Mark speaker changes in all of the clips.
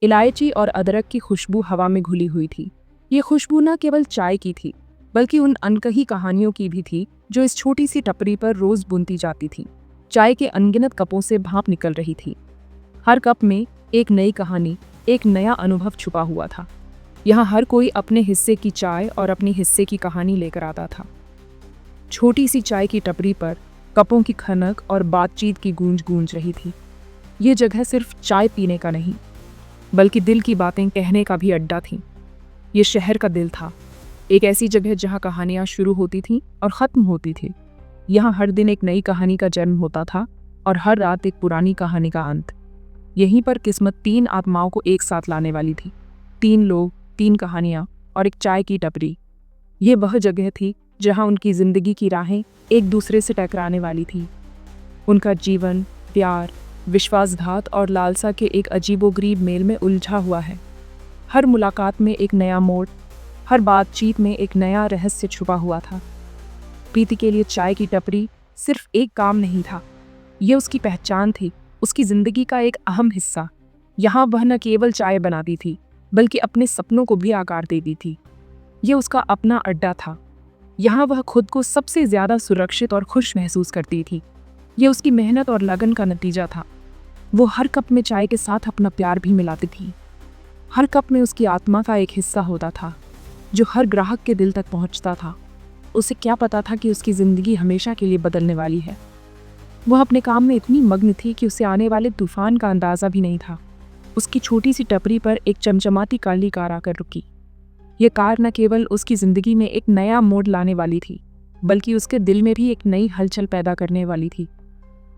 Speaker 1: इलायची और अदरक की खुशबू हवा में घुली हुई थी। ये खुशबू न केवल चाय की थी, बल्कि उन अनकही कहानियों की भी थी जो इस छोटी सी टपरी पर रोज बुनती जाती थी। चाय के अनगिनत कपों से भाप निकल रही थी। हर कप में एक नई कहानी, एक नया अनुभव छुपा हुआ था। यहाँ हर कोई अपने हिस्से की चाय और अपने हिस्से की कहानी लेकर आता था। छोटी सी चाय की टपरी पर कपों की खनक और बातचीत की गूंज गूंज रही थी। ये जगह सिर्फ चाय पीने का नहीं, बल्कि दिल की बातें कहने का भी अड्डा थी। ये शहर का दिल था, एक ऐसी जगह जहाँ कहानियाँ शुरू होती थीं और ख़त्म होती थी। यहाँ हर दिन एक नई कहानी का जन्म होता था और हर रात एक पुरानी कहानी का अंत। यहीं पर किस्मत 3 आत्माओं को एक साथ लाने वाली थी। 3 लोग, 3 कहानियाँ और एक चाय की टपरी। ये वह जगह थी जहाँ उनकी ज़िंदगी की राहें एक दूसरे से टकराने वाली थी। उनका जीवन प्यार, विश्वासघात और लालसा के एक अजीबोगरीब मेल में उलझा हुआ है। हर मुलाकात में एक नया मोड़, हर बातचीत में एक नया रहस्य छुपा हुआ था। प्रीति के लिए चाय की टपरी सिर्फ एक काम नहीं था, ये उसकी पहचान थी, उसकी ज़िंदगी का एक अहम हिस्सा। यहाँ वह न केवल चाय बनाती थी, बल्कि अपने सपनों को भी आकार देती थी। ये उसका अपना अड्डा था। यहाँ वह खुद को सबसे ज़्यादा सुरक्षित और खुश महसूस करती थी। ये उसकी मेहनत और लगन का नतीजा था। वो हर कप में चाय के साथ अपना प्यार भी मिलाती थी। हर कप में उसकी आत्मा का एक हिस्सा होता था, जो हर ग्राहक के दिल तक पहुंचता था। उसे क्या पता था कि उसकी ज़िंदगी हमेशा के लिए बदलने वाली है। वह अपने काम में इतनी मग्न थी कि उसे आने वाले तूफान का अंदाज़ा भी नहीं था। उसकी छोटी सी टपरी पर एक चमचमाती काली कार आकर रुकी। ये कार न केवल उसकी ज़िंदगी में एक नया मोड़ लाने वाली थी, बल्कि उसके दिल में भी एक नई हलचल पैदा करने वाली थी।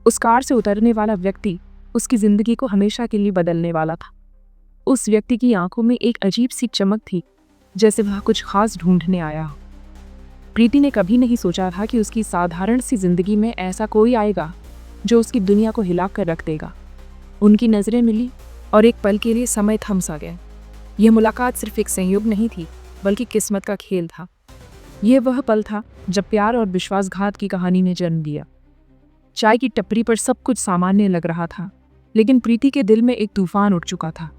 Speaker 1: उस कार से उतरने वाला व्यक्ति उसकी ज़िंदगी को हमेशा के लिए बदलने वाला था। उस व्यक्ति की आंखों में एक अजीब सी चमक थी, जैसे वह कुछ खास ढूंढने आया हो। प्रीति ने कभी नहीं सोचा था कि उसकी साधारण सी जिंदगी में ऐसा कोई आएगा जो उसकी दुनिया को हिला कर रख देगा। उनकी नज़रें मिली और एक पल के लिए समय थम सा गया। यह मुलाकात सिर्फ एक संयोग नहीं थी, बल्कि किस्मत का खेल था। यह वह पल था जब प्यार और विश्वासघात की कहानी ने जन्म लिया। चाय की टपरी पर सब कुछ सामान्य लग रहा था, लेकिन प्रीति के दिल में एक तूफान उठ चुका था।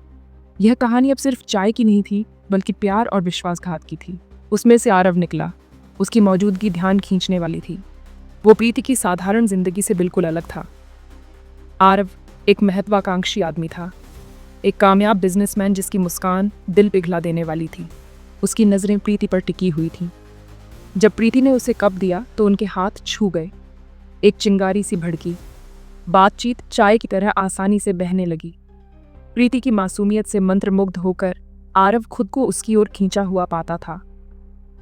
Speaker 1: यह कहानी अब सिर्फ चाय की नहीं थी, बल्कि प्यार और विश्वासघात की थी। उसमें से आरव निकला। उसकी मौजूदगी ध्यान खींचने वाली थी। वो प्रीति की साधारण जिंदगी से बिल्कुल अलग था। आरव एक महत्वाकांक्षी आदमी था, एक कामयाब बिजनेसमैन जिसकी मुस्कान दिल पिघला देने वाली थी। उसकी नज़रें प्रीति पर टिकी हुई थीं। जब प्रीति ने उसे कप दिया तो उनके हाथ छू गए। एक चिंगारी सी भड़की। बातचीत चाय की तरह आसानी से बहने लगी। प्रीति की मासूमियत से मंत्रमुग्ध होकर आरव खुद को उसकी ओर खींचा हुआ पाता था।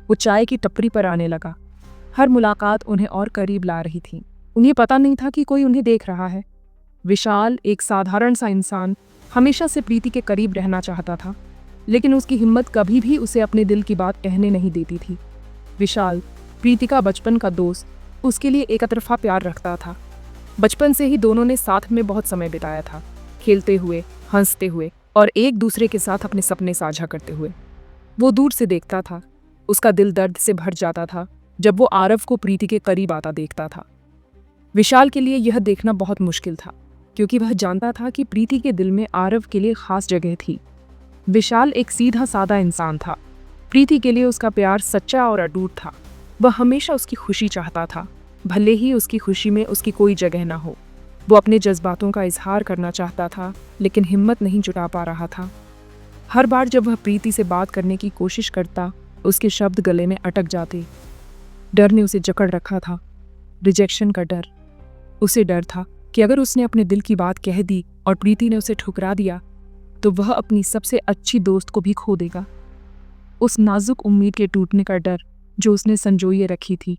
Speaker 1: वो चाय की टपरी पर आने लगा। हर मुलाकात उन्हें और करीब ला रही थी। उन्हें पता नहीं था कि कोई उन्हें देख रहा है। विशाल, एक साधारण सा इंसान, हमेशा से प्रीति के करीब रहना चाहता था, लेकिन उसकी हिम्मत कभी भी उसे अपने दिल की बात कहने नहीं देती थी। विशाल, प्रीति का बचपन का दोस्त, उसके लिए एकतरफा प्यार रखता था। बचपन से ही दोनों ने साथ में बहुत समय बिताया था, खेलते हुए, हंसते हुए और एक दूसरे के साथ अपने सपने साझा करते हुए। वो दूर से देखता था, उसका दिल दर्द से भर जाता था जब वो आरव को प्रीति के करीब आता देखता था। विशाल के लिए यह देखना बहुत मुश्किल था, क्योंकि वह जानता था कि प्रीति के दिल में आरव के लिए खास जगह थी। विशाल एक सीधा साधा इंसान था। प्रीति के लिए उसका प्यार सच्चा और अटूट था। वह हमेशा उसकी खुशी चाहता था, भले ही उसकी खुशी में उसकी कोई जगह न हो। वो अपने जज्बातों का इजहार करना चाहता था, लेकिन हिम्मत नहीं जुटा पा रहा था। हर बार जब वह प्रीति से बात करने की कोशिश करता, उसके शब्द गले में अटक जाते। डर ने उसे जकड़ रखा था, रिजेक्शन का डर। उसे डर था कि अगर उसने अपने दिल की बात कह दी और प्रीति ने उसे ठुकरा दिया, तो वह अपनी सबसे अच्छी दोस्त को भी खो देगा। उस नाजुक उम्मीद के टूटने का डर जो उसने संजोए रखी थी।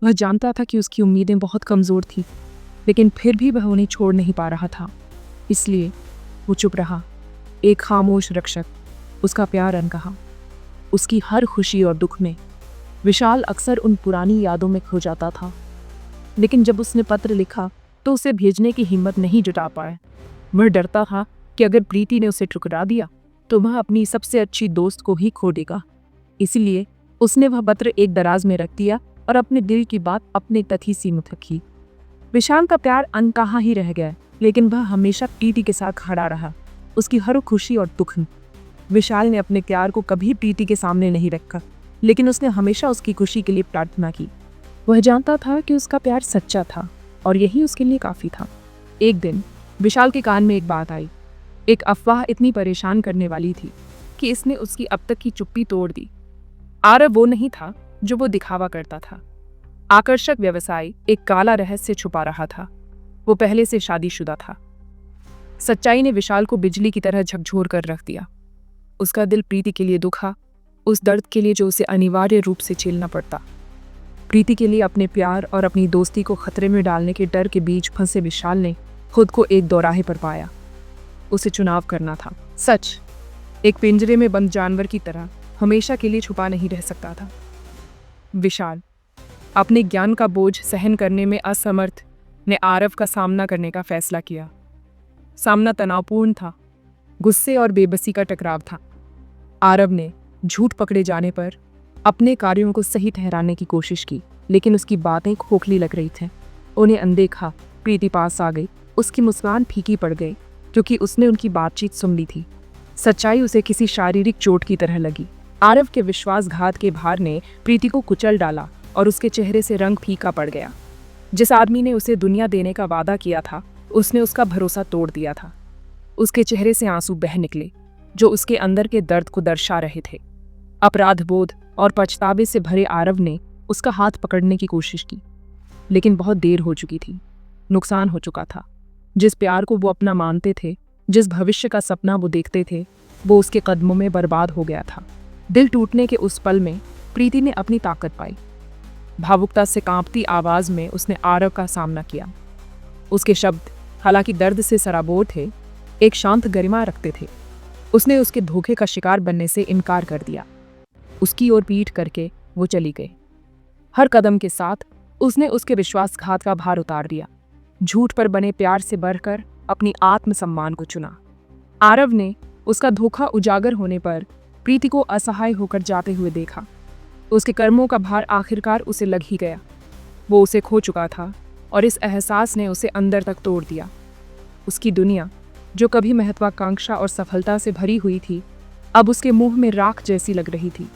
Speaker 1: वह जानता था कि उसकी उम्मीदें बहुत कमज़ोर थीं, लेकिन फिर भी वह उन्हें छोड़ नहीं पा रहा था। इसलिए वो चुप रहा, एक खामोश रक्षक, उसका प्यार अनकहा। उसकी हर खुशी और दुख में विशाल अक्सर उन पुरानी यादों में खो जाता था। लेकिन जब उसने पत्र लिखा तो उसे भेजने की हिम्मत नहीं जुटा पाया। वह डरता था कि अगर प्रीति ने उसे ठुकरा दिया तो वह अपनी सबसे अच्छी दोस्त को ही खो देगा। इसलिए उसने वह पत्र एक दराज में रख दिया और अपने दिल की बात अपने तक ही सीमित रखी। विशाल का प्यार अनकहा ही रह गया, लेकिन वह हमेशा प्रीति के साथ खड़ा रहा। उसकी हर खुशी और दुख। विशाल ने अपने प्यार को कभी प्रीति के सामने नहीं रखा, लेकिन उसने हमेशा उसकी खुशी के लिए प्रार्थना की। वह जानता था कि उसका प्यार सच्चा था और यही उसके लिए काफी था। एक दिन विशाल के कान में एक बात आई। एक अफवाह इतनी परेशान करने वाली थी कि इसने उसकी अब तक की चुप्पी तोड़ दी। आरव वो नहीं था जो वो दिखावा करता था। आकर्षक व्यवसाय एक काला रहस्य छुपा रहा था। वो पहले से शादीशुदा था। सच्चाई ने विशाल को बिजली की तरह झकझोर कर रख दिया। उसका दिल प्रीति के लिए दुखा, उस दर्द के लिए जो उसे अनिवार्य रूप से झेलना पड़ता। प्रीति के लिए अपने प्यार और अपनी दोस्ती को खतरे में डालने के डर के बीच फंसे विशाल ने खुद को एक दोराहे पर पाया। उसे चुनाव करना था। सच एक पिंजरे में बंद जानवर की तरह हमेशा के लिए छुपा नहीं रह सकता था। विशाल अपने ज्ञान का बोझ सहन करने में असमर्थ ने आरव का सामना करने का फैसला किया। सामना तनावपूर्ण था, गुस्से और बेबसी का टकराव था। आरव ने झूठ पकड़े जाने पर अपने कार्यों को सही ठहराने की कोशिश की, लेकिन उसकी बातें खोखली लग रही थीं। उन्हें अनदेखा। प्रीति पास आ गई। उसकी मुस्कान फीकी पड़ गई क्योंकि उसने उनकी बातचीत सुन ली थी। सच्चाई उसे किसी शारीरिक चोट की तरह लगी। आरव के विश्वासघात के भार ने प्रीति को कुचल डाला और उसके चेहरे से रंग फीका पड़ गया। जिस आदमी ने उसे दुनिया देने का वादा किया था, उसने उसका भरोसा तोड़ दिया था। उसके चेहरे से आंसू बह निकले जो उसके अंदर के दर्द को दर्शा रहे थे। अपराध बोध और पछतावे से भरे आरव ने उसका हाथ पकड़ने की कोशिश की, लेकिन बहुत देर हो चुकी थी। नुकसान हो चुका था। जिस प्यार को वो अपना मानते थे, जिस भविष्य का सपना वो देखते थे, वो उसके कदमों में बर्बाद हो गया था। दिल टूटने के उस पल में प्रीति ने अपनी ताकत पाई। भावुकता से कांपती आवाज में उसने आरव का सामना किया। उसके शब्द, हालांकि दर्द से सराबोर थे, एक शांत गरिमा रखते थे। उसने उसके धोखे का शिकार बनने से इनकार कर दिया। उसकी ओर पीठ करके वो चली गई। हर कदम के साथ उसने उसके विश्वासघात का भार उतार दिया। झूठ पर बने प्यार से बढ़कर अपनी आत्मसम्मान को चुना। आरव ने उसका धोखा उजागर होने पर प्रीति को असहाय होकर जाते हुए देखा। उसके कर्मों का भार आखिरकार उसे लग ही गया। वो उसे खो चुका था और इस एहसास ने उसे अंदर तक तोड़ दिया। उसकी दुनिया, जो कभी महत्वाकांक्षा और सफलता से भरी हुई थी, अब उसके मुंह में राख जैसी लग रही थी।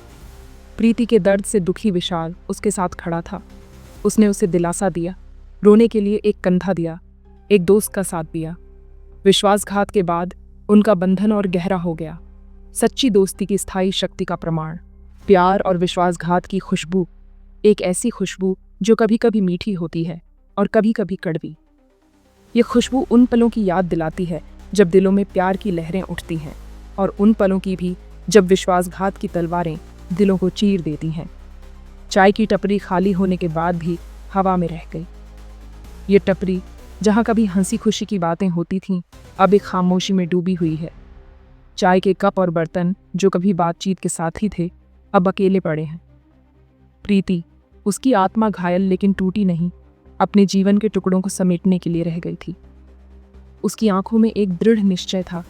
Speaker 1: प्रीति के दर्द से दुखी विशाल उसके साथ खड़ा था। उसने उसे दिलासा दिया, रोने के लिए एक कंधा दिया, एक दोस्त का साथ दिया। विश्वासघात के बाद उनका बंधन और गहरा हो गया। सच्ची दोस्ती की स्थायी शक्ति का प्रमाण। प्यार और विश्वासघात की खुशबू, एक ऐसी खुशबू जो कभी कभी मीठी होती है और कभी कभी कड़वी। ये खुशबू उन पलों की याद दिलाती है जब दिलों में प्यार की लहरें उठती हैं, और उन पलों की भी जब विश्वासघात की तलवारें दिलों को चीर देती हैं। चाय की टपरी खाली होने के बाद भी हवा में रह गई। ये टपरी, जहाँ कभी हंसी खुशी की बातें होती थीं, अब एक खामोशी में डूबी हुई है। चाय के कप और बर्तन, जो कभी बातचीत के साथी थे, अब अकेले पड़े हैं। प्रीति, उसकी आत्मा घायल लेकिन टूटी नहीं, अपने जीवन के टुकड़ों को समेटने के लिए रह गई थी। उसकी आंखों में एक दृढ़ निश्चय था,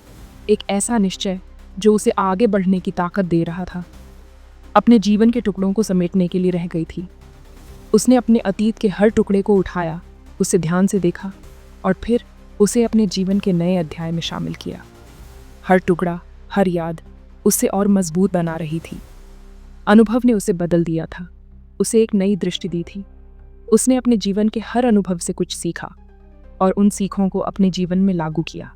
Speaker 1: एक ऐसा निश्चय जो उसे आगे बढ़ने की ताकत दे रहा था। अपने जीवन के टुकड़ों को समेटने के लिए रह गई थी। उसने अपने अतीत के हर टुकड़े को उठाया, उसे ध्यान से देखा और फिर उसे अपने जीवन के नए अध्याय में शामिल किया। हर टुकड़ा, हर याद उसे और मजबूत बना रही थी। अनुभव ने उसे बदल दिया था, उसे एक नई दृष्टि दी थी। उसने अपने जीवन के हर अनुभव से कुछ सीखा और उन सीखों को अपने जीवन में लागू किया।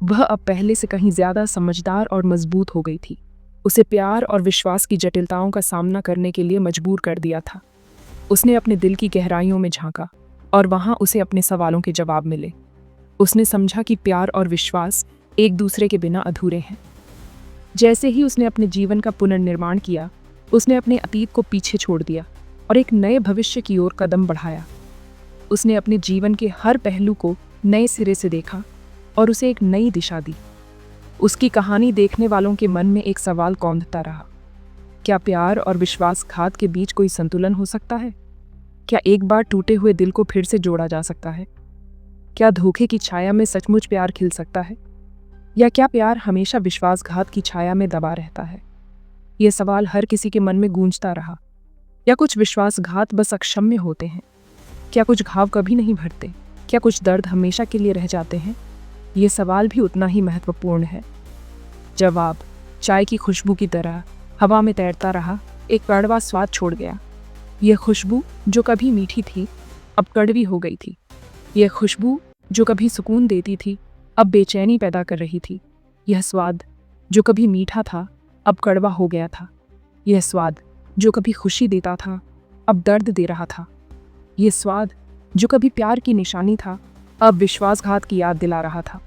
Speaker 1: वह अब पहले से कहीं ज्यादा समझदार और मजबूत हो गई थी। उसे प्यार और विश्वास की जटिलताओं का सामना करने के लिए मजबूर कर दिया था। उसने अपने दिल की गहराइयों में झांका और वहां उसे अपने सवालों के जवाब मिले। उसने समझा कि प्यार और विश्वास एक दूसरे के बिना अधूरे हैं। जैसे ही उसने अपने जीवन का पुनर्निर्माण किया, उसने अपने अतीत को पीछे छोड़ दिया और एक नए भविष्य की ओर कदम बढ़ाया। उसने अपने जीवन के हर पहलू को नए सिरे से देखा और उसे एक नई दिशा दी। उसकी कहानी देखने वालों के मन में एक सवाल कौंधता रहा, क्या प्यार और विश्वासघात के बीच कोई संतुलन हो सकता है? क्या एक बार टूटे हुए दिल को फिर से जोड़ा जा सकता है? क्या धोखे की छाया में सचमुच प्यार खिल सकता है? या क्या प्यार हमेशा विश्वासघात की छाया में दबा रहता है? ये सवाल हर किसी के मन में गूंजता रहा। या कुछ विश्वासघात बस अक्षम्य होते हैं? क्या कुछ घाव कभी नहीं भरते? क्या कुछ दर्द हमेशा के लिए रह जाते हैं? ये सवाल भी उतना ही महत्वपूर्ण है। जवाब चाय की खुशबू की तरह हवा में तैरता रहा, एक कड़वा स्वाद छोड़ गया। यह खुशबू जो कभी मीठी थी अब कड़वी हो गई थी। यह खुशबू जो कभी सुकून देती थी अब बेचैनी पैदा कर रही थी। यह स्वाद जो कभी मीठा था अब कड़वा हो गया था। यह स्वाद जो कभी खुशी देता था अब दर्द दे रहा था। यह स्वाद जो कभी प्यार की निशानी था अब विश्वासघात की याद दिला रहा था।